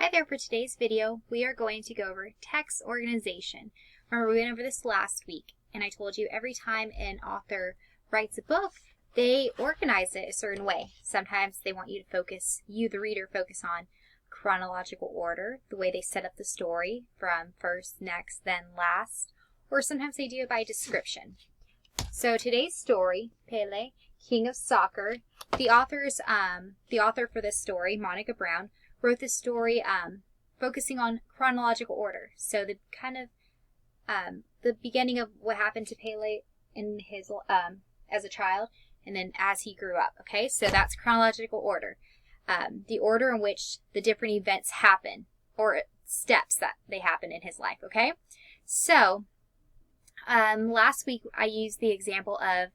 Hi there, for today's video, we are going to go over text organization. Remember, we went over this last week, and I told you every time an author writes a book, they organize it a certain way. Sometimes they want you to focus, the reader, focus on chronological order, the way they set up the story from first, next, then last, or sometimes they do it by description. So today's story, Pele, King of Soccer, the author for this story, Monica Brown, wrote this story focusing on chronological order. So the the beginning of what happened to Pele in his as a child, and then as he grew up. Okay, so that's chronological order, the order in which the different events happen, or steps that they happen in his life. Okay, so last week I used the example of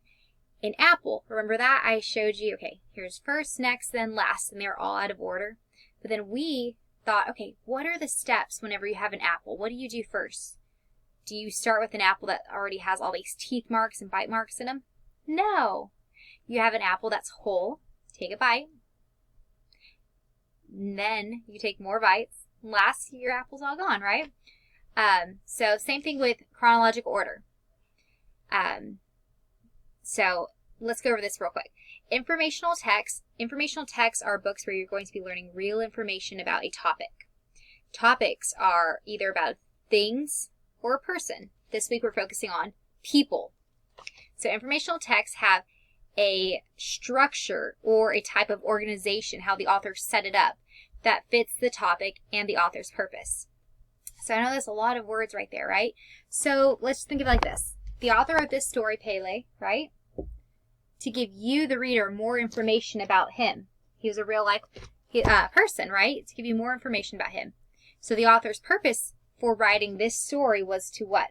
an apple. Remember that? I showed you, okay, here's first, next, then last, and they're all out of order. But then we thought, okay, what are the steps whenever you have an apple? What do you do first? Do you start with an apple that already has all these teeth marks and bite marks in them? No. You have an apple that's whole. Take a bite. And then you take more bites. Last, your apple's all gone, right? So same thing with chronological order. So let's go over this real quick. Informational texts. Informational texts are books where you're going to be learning real information about a topic. Topics are either about things or a person. This week we're focusing on people. So informational texts have a structure or a type of organization, how the author set it up, that fits the topic and the author's purpose. So I know there's a lot of words right there, right? So let's think of it like this. The author of this story, Pele, right? To give you, the reader, more information about him. He was a real life person, right? To give you more information about him. So the author's purpose for writing this story was to what?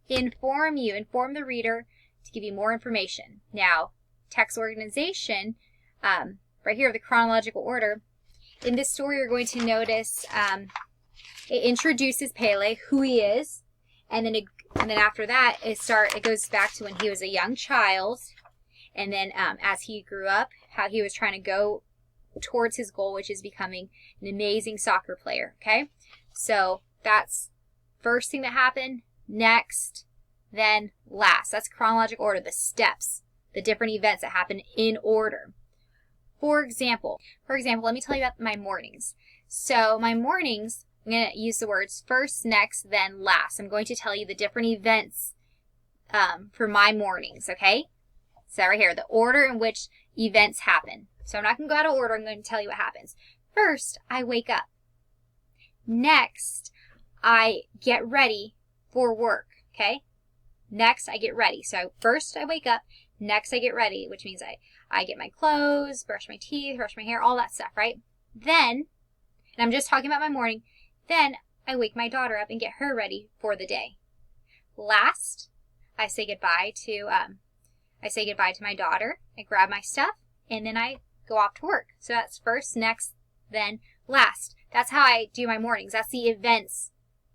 Inform you, inform the reader, to give you more information. Now, text organization, right here, the chronological order. In this story, you're going to notice it introduces Pele, who he is, and then after that, it goes back to when he was a young child, and then as he grew up, how he was trying to go towards his goal, which is becoming an amazing soccer player. Okay, so that's first thing that happened, next, then last. That's chronological order, the steps, the different events that happen in order. For example, let me tell you about my mornings. So my mornings, I'm going to use the words first, next, then last. I'm going to tell you the different events for my mornings, okay? So right here, the order in which events happen. So I'm not going to go out of order. I'm going to tell you what happens. First, I wake up. Next, I get ready for work, okay? Next, I get ready. So first, I wake up. Next, I get ready, which means I get my clothes, brush my teeth, brush my hair, all that stuff, right? Then, and I'm just talking about my morning, then I wake my daughter up and get her ready for the day. Last, I say goodbye to my daughter. I grab my stuff, and then I go off to work. So that's first, next, then last. That's how I do my mornings. That's the events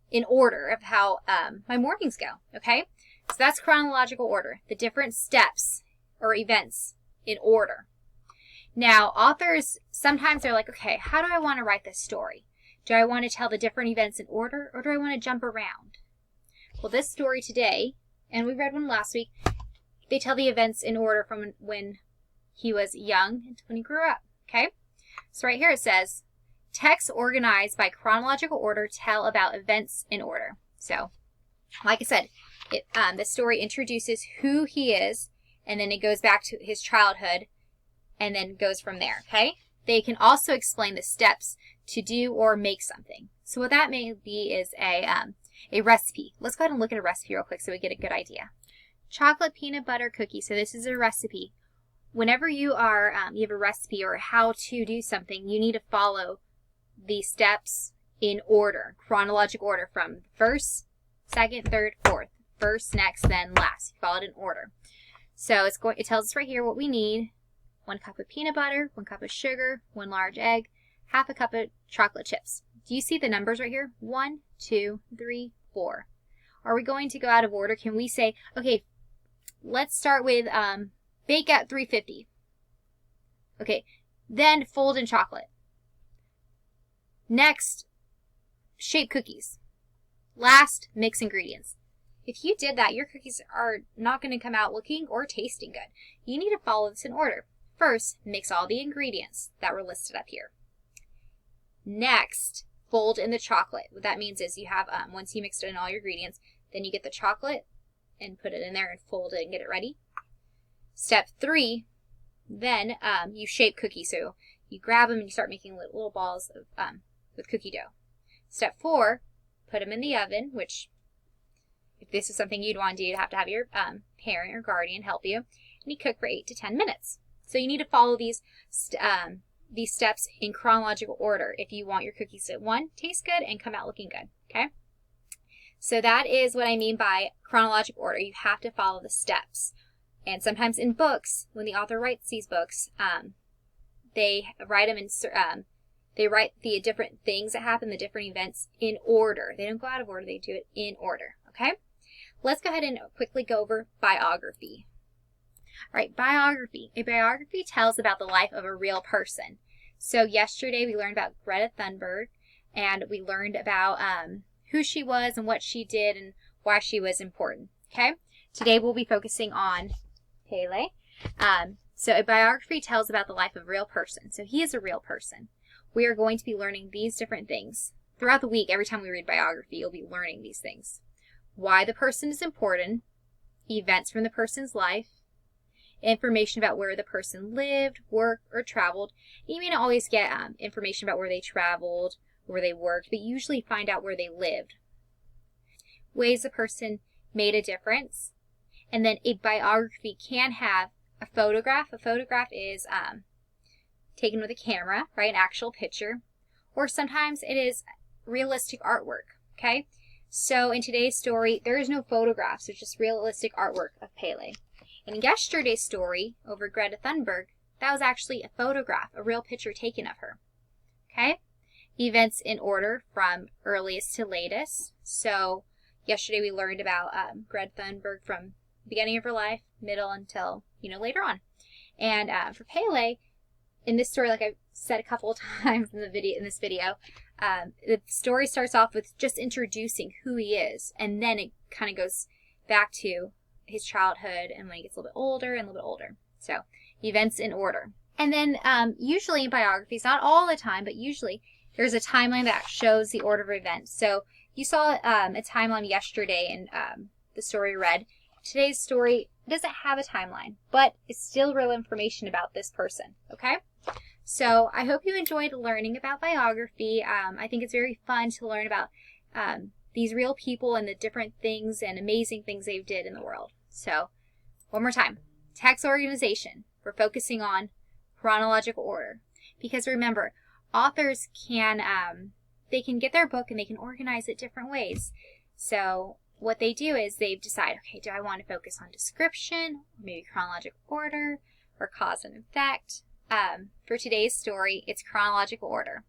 in order of how my mornings go, okay? So that's chronological order, the different steps or events in order. Now, authors, sometimes they're like, okay, how do I want to write this story? Do I want to tell the different events in order, or do I want to jump around? Well, this story today, and we read one last week, they tell the events in order from when he was young to when he grew up, okay? So right here it says, texts organized by chronological order tell about events in order. So, like I said, the story introduces who he is, and then it goes back to his childhood, and then goes from there, okay? They can also explain the steps to do or make something. So what that may be is a recipe. Let's go ahead and look at a recipe real quick so we get a good idea. Chocolate peanut butter cookie. So this is a recipe. Whenever you have a recipe or how to do something, you need to follow the steps in order, chronological order, from first, second, third, fourth. First, next, then last. You follow it in order. So it tells us right here what we need. 1 cup of peanut butter, 1 cup of sugar, 1 large egg, half a cup of chocolate chips. Do you see the numbers right here? 1, 2, 3, 4. Are we going to go out of order? Can we say, okay, let's start with bake at 350. Okay, then fold in chocolate. Next, shape cookies. Last, mix ingredients. If you did that, your cookies are not going to come out looking or tasting good. You need to follow this in order. First, mix all the ingredients that were listed up here. Next, fold in the chocolate. What that means is you have, once you mixed in all your ingredients, then you get the chocolate and put it in there and fold it and get it ready. Step 3, then you shape cookies. So you grab them and you start making little balls of, with cookie dough. Step 4, put them in the oven, which if this is something you'd want to do, you'd have to have your parent or guardian help you. And you cook for 8 to 10 minutes. So you need to follow these steps in chronological order if you want your cookies to, 1, taste good and come out looking good, okay? So that is what I mean by chronological order. You have to follow the steps. And sometimes in books, when the author writes these books, they write them in, they write the different things that happen, the different events in order. They don't go out of order, they do it in order, okay? Let's go ahead and quickly go over biography. All right, biography. A biography tells about the life of a real person. So yesterday we learned about Greta Thunberg, and we learned about who she was and what she did and why she was important, okay? Today we'll be focusing on Pele. So a biography tells about the life of a real person. So he is a real person. We are going to be learning these different things. Throughout the week, every time we read biography, you'll be learning these things. Why the person is important, events from the person's life, information about where the person lived, worked, or traveled. You may not always get information about where they traveled, where they worked, but you usually find out where they lived. Ways the person made a difference. And then a biography can have a photograph. A photograph is taken with a camera, right, an actual picture. Or sometimes it is realistic artwork, okay? So in today's story, there is no photographs. It's just realistic artwork of Pele. In yesterday's story over Greta Thunberg, that was actually a photograph, a real picture taken of her. Okay? Events in order from earliest to latest. So yesterday we learned about Greta Thunberg from the beginning of her life, middle until, later on. And for Pele, in this story, like I've said a couple of times in this video, the story starts off with just introducing who he is, and then it kind of goes back to his childhood and when he gets a little bit older and a little bit older. So events in order. And then usually in biographies, not all the time, but usually there's a timeline that shows the order of events. So you saw a timeline yesterday in the story read. Today's story doesn't have a timeline, but it's still real information about this person, okay? So I hope you enjoyed learning about biography. I think it's very fun to learn about these real people and the different things and amazing things they've did in the world. So one more time, text organization. We're focusing on chronological order. Because remember, authors can, they can get their book and they can organize it different ways. So what they do is they decide, okay, do I want to focus on description, maybe chronological order, or cause and effect? For today's story, it's chronological order.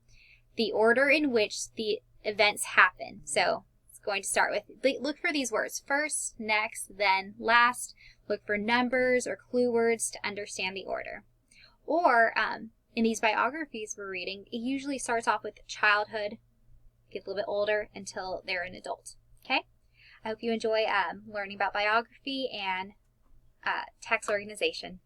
The order in which the events happen. So it's going to start with, look for these words, first, next, then, last. Look for numbers or clue words to understand the order. Or in these biographies we're reading, it usually starts off with childhood, get a little bit older until they're an adult. Okay? I hope you enjoy learning about biography and text organization.